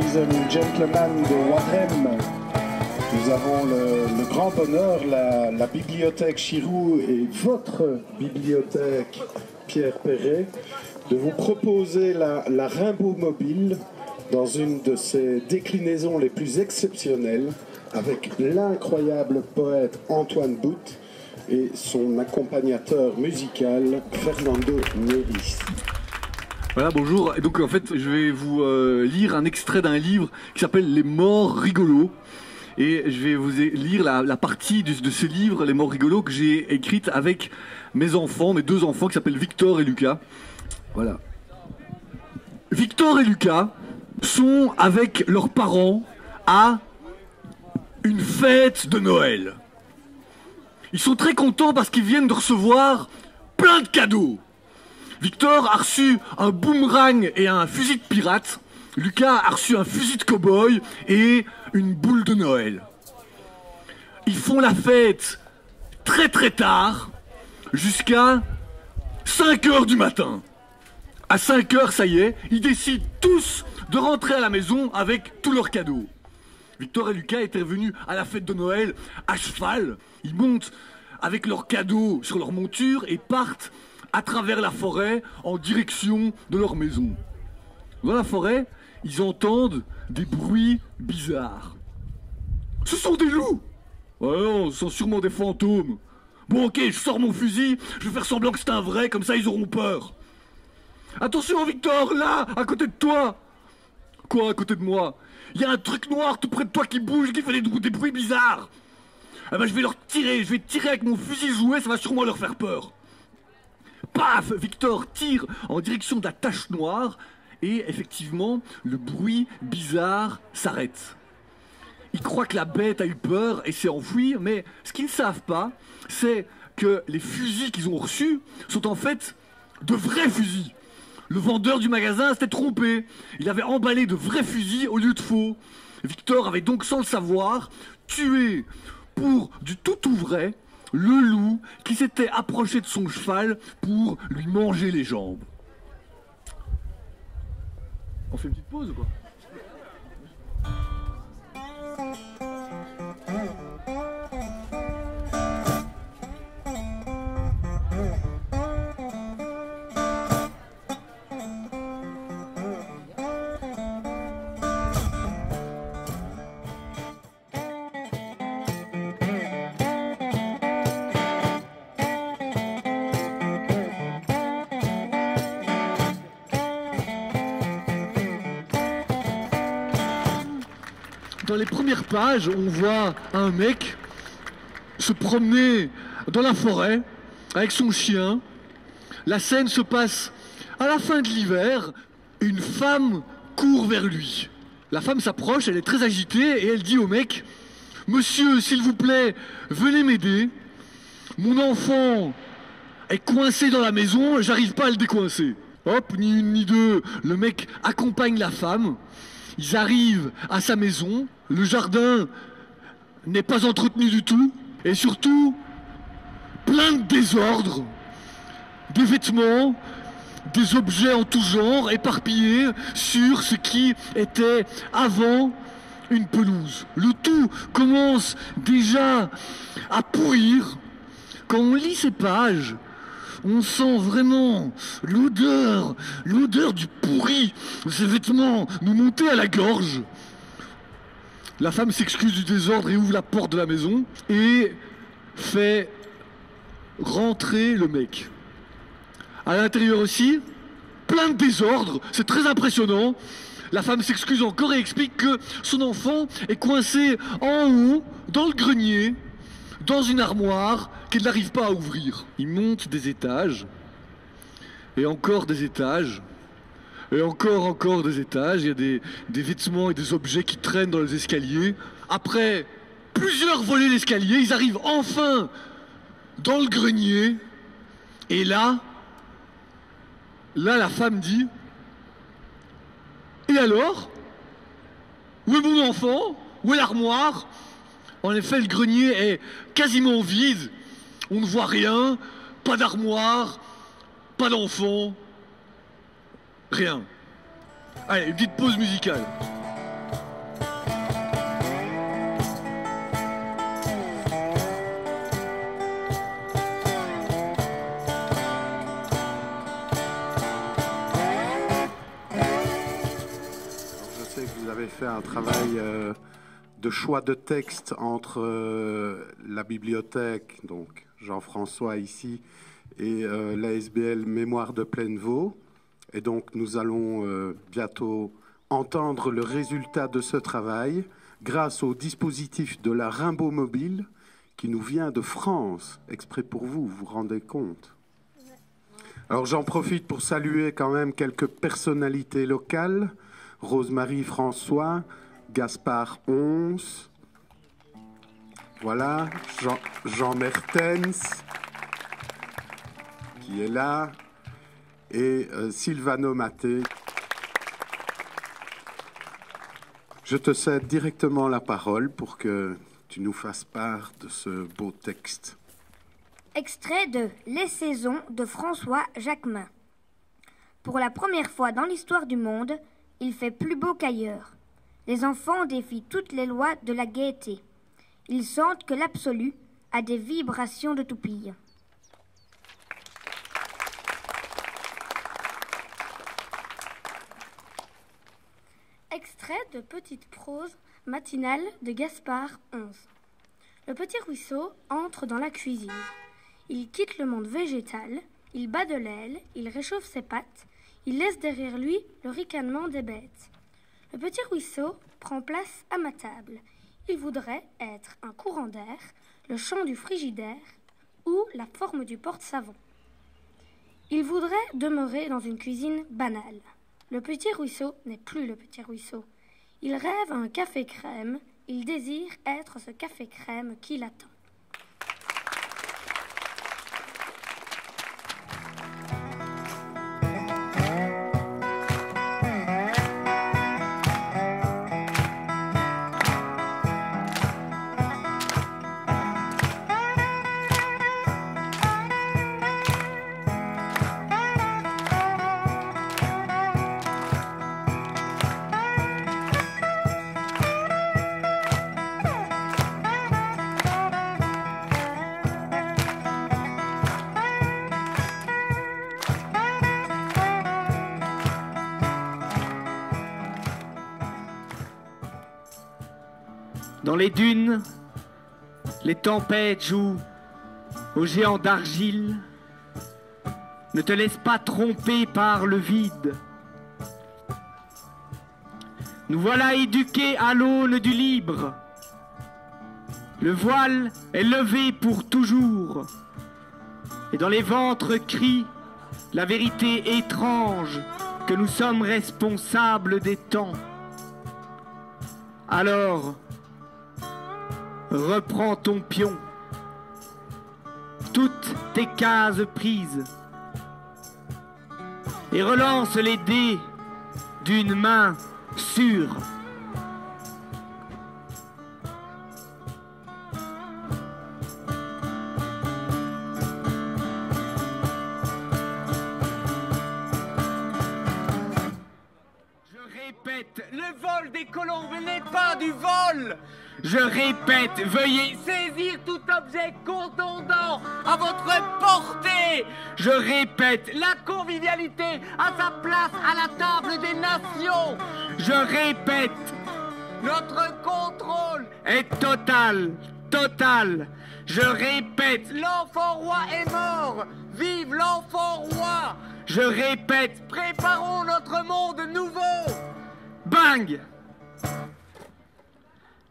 ladies and gentlemen de Warem, nous avons le grand bonheur, la bibliothèque Chirou et votre bibliothèque Pierre Perret, de vous proposer la Rimbaud Mobile dans une de ses déclinaisons les plus exceptionnelles avec l'incroyable poète Antoine Boute et son accompagnateur musical Fernando Neris. Voilà, bonjour. Et donc en fait, je vais vous lire un extrait d'un livre qui s'appelle Les Morts Rigolos. Et je vais vous lire la partie de ce livre, Les Morts Rigolos, que j'ai écrite avec mes enfants, mes deux enfants qui s'appellent Victor et Lucas. Voilà. Victor et Lucas sont avec leurs parents à une fête de Noël. Ils sont très contents parce qu'ils viennent de recevoir plein de cadeaux. Victor a reçu un boomerang et un fusil de pirate. Lucas a reçu un fusil de cow-boy et une boule de Noël. Ils font la fête très très tard, jusqu'à 5 h du matin. À 5 h, ça y est, ils décident tous de rentrer à la maison avec tous leurs cadeaux. Victor et Lucas étaient venus à la fête de Noël à cheval. Ils montent avec leurs cadeaux sur leur monture et partent à travers la forêt en direction de leur maison. Dans la forêt, ils entendent des bruits bizarres. Ce sont des loups! Ouais, non, ce sont sûrement des fantômes. Bon, ok, je sors mon fusil, je vais faire semblant que c'est un vrai, comme ça ils auront peur. Attention, Victor, là, à côté de toi! Quoi, à côté de moi? Il y a un truc noir tout près de toi qui bouge, qui fait des bruits bizarres. Eh ben, je vais leur tirer, je vais tirer avec mon fusil jouet, ça va sûrement leur faire peur. Paf! Victor tire en direction de la tache noire et effectivement, le bruit bizarre s'arrête. Ils croient que la bête a eu peur et s'est enfuie, mais ce qu'ils ne savent pas, c'est que les fusils qu'ils ont reçus sont en fait de vrais fusils. Le vendeur du magasin s'était trompé. Il avait emballé de vrais fusils au lieu de faux. Victor avait donc, sans le savoir, tué pour du tout vrai le loup qui s'était approché de son cheval pour lui manger les jambes. On fait une petite pause ou quoi? Dans les premières pages, on voit un mec se promener dans la forêt avec son chien. La scène se passe à la fin de l'hiver. Une femme court vers lui. La femme s'approche, elle est très agitée et elle dit au mec: « Monsieur, s'il vous plaît, venez m'aider. Mon enfant est coincé dans la maison, j'arrive pas à le décoincer. » Hop, ni une ni deux, le mec accompagne la femme. Ils arrivent à sa maison, le jardin n'est pas entretenu du tout, et surtout, plein de désordre, des vêtements, des objets en tout genre éparpillés sur ce qui était avant une pelouse. Le tout commence déjà à pourrir. Quand on lit ces pages, on sent vraiment l'odeur du pourri de ces vêtements nous monter à la gorge. La femme s'excuse du désordre et ouvre la porte de la maison et fait rentrer le mec. À l'intérieur aussi, plein de désordre, c'est très impressionnant. La femme s'excuse encore et explique que son enfant est coincé en haut, dans le grenier, dans une armoire qu'elle n'arrive pas à ouvrir. Il monte des étages, et encore des étages, et encore des étages. Il y a des vêtements et des objets qui traînent dans les escaliers. Après plusieurs volets d'escalier, ils arrivent enfin dans le grenier. Et là, la femme dit: « Et alors? Où est mon enfant? Où est l'armoire ?» En effet, le grenier est quasiment vide. On ne voit rien, pas d'armoire, pas d'enfant, rien. Allez, une petite pause musicale. j'avais fait un travail de choix de texte entre la bibliothèque, donc Jean-François ici, et l'ASBL Mémoire de Plaine-Vaux. Et donc nous allons bientôt entendre le résultat de ce travail grâce au dispositif de la Rimbaud Mobile qui nous vient de France, exprès pour vous, vous vous rendez compte? Alors j'en profite pour saluer quand même quelques personnalités locales. Rosemary François, Gaspard Ons, voilà, Jean Mertens qui est là, et Silvano Maté. Je te cède directement la parole pour que tu nous fasses part de ce beau texte. Extrait de Les Saisons de François Jacquemin. Pour la première fois dans l'histoire du monde, il fait plus beau qu'ailleurs. Les enfants défient toutes les lois de la gaieté. Ils sentent que l'absolu a des vibrations de toupille. Extrait de Petite prose matinale de Gaspard Ons. Le petit ruisseau entre dans la cuisine. Il quitte le monde végétal, il bat de l'aile, il réchauffe ses pattes, il laisse derrière lui le ricanement des bêtes. Le petit ruisseau prend place à ma table. Il voudrait être un courant d'air, le chant du frigidaire ou la forme du porte-savon. Il voudrait demeurer dans une cuisine banale. Le petit ruisseau n'est plus le petit ruisseau. Il rêve à un café crème, il désire être ce café crème qui l'attend. Dans les dunes, les tempêtes jouent aux géants d'argile. Ne te laisse pas tromper par le vide. Nous voilà éduqués à l'aune du libre. Le voile est levé pour toujours. Et dans les ventres crie la vérité étrange que nous sommes responsables des temps. Alors, reprends ton pion, toutes tes cases prises, et relance les dés d'une main sûre. Je répète, le vol des colombes n'est pas du vol. Je répète, veuillez saisir tout objet contondant à votre portée. Je répète, la convivialité a sa place à la table des nations. Je répète, notre contrôle est total, total. Je répète, l'enfant roi est mort. Vive l'enfant roi. Je répète, préparons notre monde nouveau. Bang!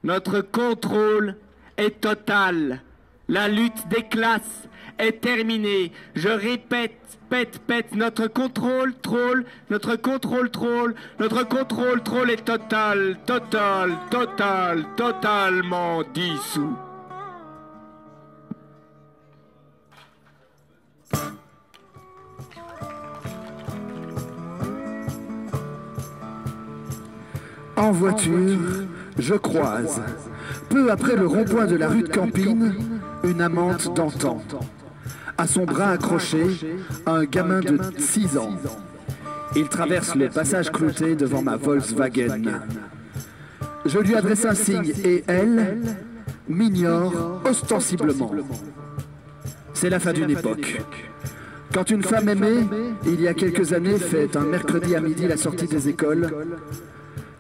Notre contrôle est total. La lutte des classes est terminée. Je répète, pète, notre contrôle, troll, notre contrôle, troll, notre contrôle, troll est total, totalement dissous. En voiture, je croise, peu après le rond-point de la rue de Campine, une amante d'antan. À son bras accroché, un gamin de 6 ans. Il traverse le passage clouté devant ma Volkswagen. Je lui adresse un signe et elle m'ignore ostensiblement. C'est la fin d'une époque. Quand une femme aimée, il y a quelques années, fait un mercredi à midi la sortie des écoles,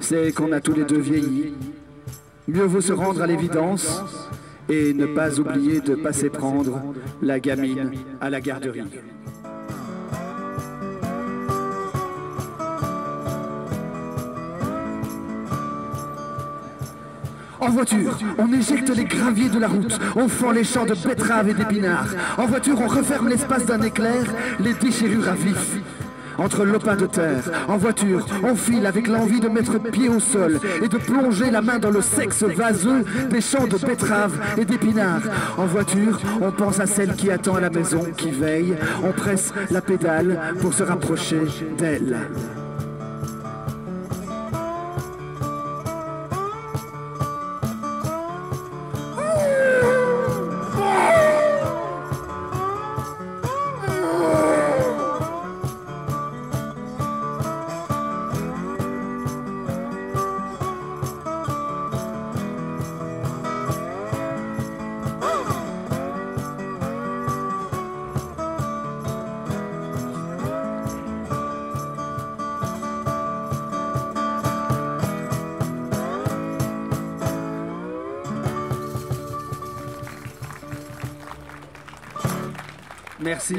c'est qu'on a tous les deux vieilli. Mieux vaut se rendre à l'évidence et ne pas oublier de passer prendre la gamine à la garderie. En voiture, on éjecte les graviers de la route, on fend les champs de betteraves et d'épinards. En voiture, on referme l'espace d'un éclair, les déchirures à vif. Entre lopins de terre, en voiture, on file avec l'envie de mettre pied au sol et de plonger la main dans le sexe vaseux des champs de betteraves et d'épinards. En voiture, on pense à celle qui attend à la maison, qui veille, on presse la pédale pour se rapprocher d'elle. Merci.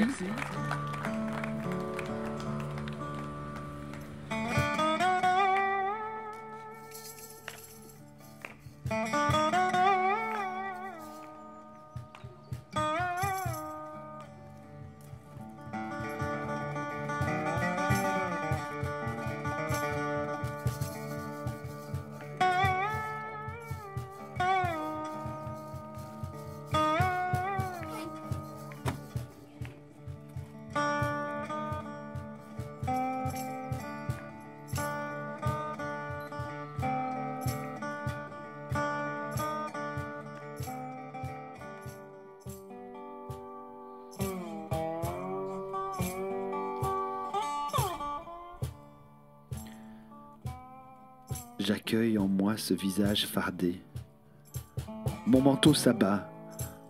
J'accueille en moi ce visage fardé. Mon manteau s'abat,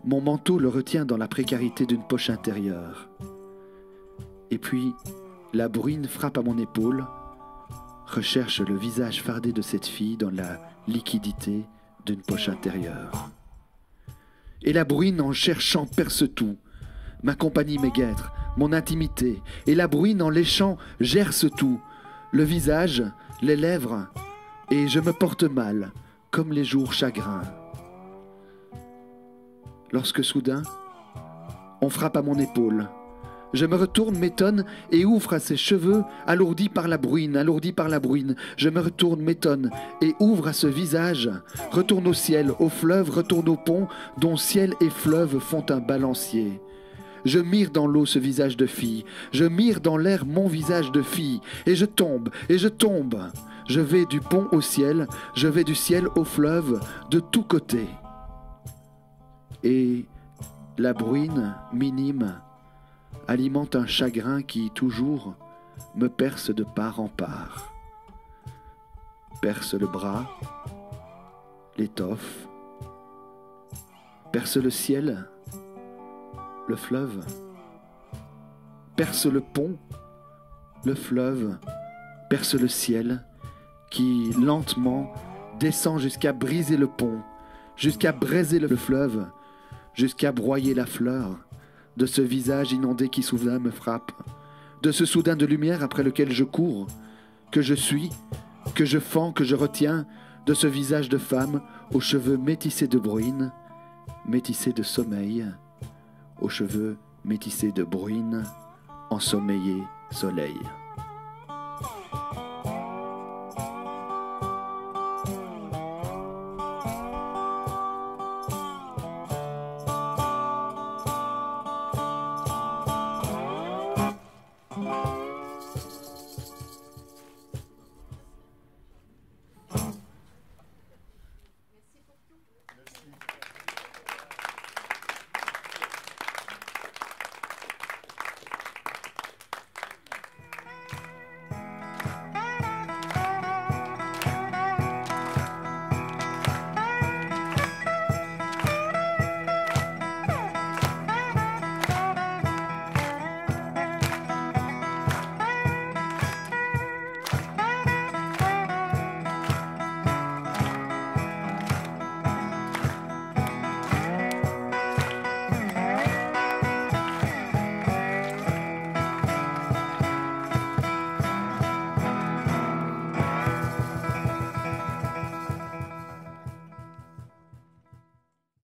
mon manteau le retient dans la précarité d'une poche intérieure. Et puis, la bruine frappe à mon épaule, recherche le visage fardé de cette fille dans la liquidité d'une poche intérieure. Et la bruine en cherchant perce tout, ma compagnie m'éguêtre, mon intimité, et la bruine en léchant gerce tout, le visage, les lèvres, et je me porte mal, comme les jours chagrins. Lorsque soudain, on frappe à mon épaule. Je me retourne, m'étonne, et ouvre à ses cheveux, alourdis par la bruine, alourdis par la bruine. Je me retourne, m'étonne, et ouvre à ce visage, retourne au ciel, au fleuve, retourne au pont, dont ciel et fleuve font un balancier. Je mire dans l'eau ce visage de fille, je mire dans l'air mon visage de fille, et je tombe, et je tombe. Je vais du pont au ciel, je vais du ciel au fleuve, de tous côtés. Et la bruine minime alimente un chagrin qui, toujours, me perce de part en part. Perce le bras, l'étoffe, perce le ciel, le fleuve, perce le pont, le fleuve, perce le ciel, qui lentement descend jusqu'à briser le pont, jusqu'à braiser le fleuve, jusqu'à broyer la fleur de ce visage inondé qui soudain me frappe, de ce soudain de lumière après lequel je cours, que je suis, que je fends, que je retiens, de ce visage de femme aux cheveux métissés de bruine, métissés de sommeil, aux cheveux métissés de bruine, ensommeillé soleil.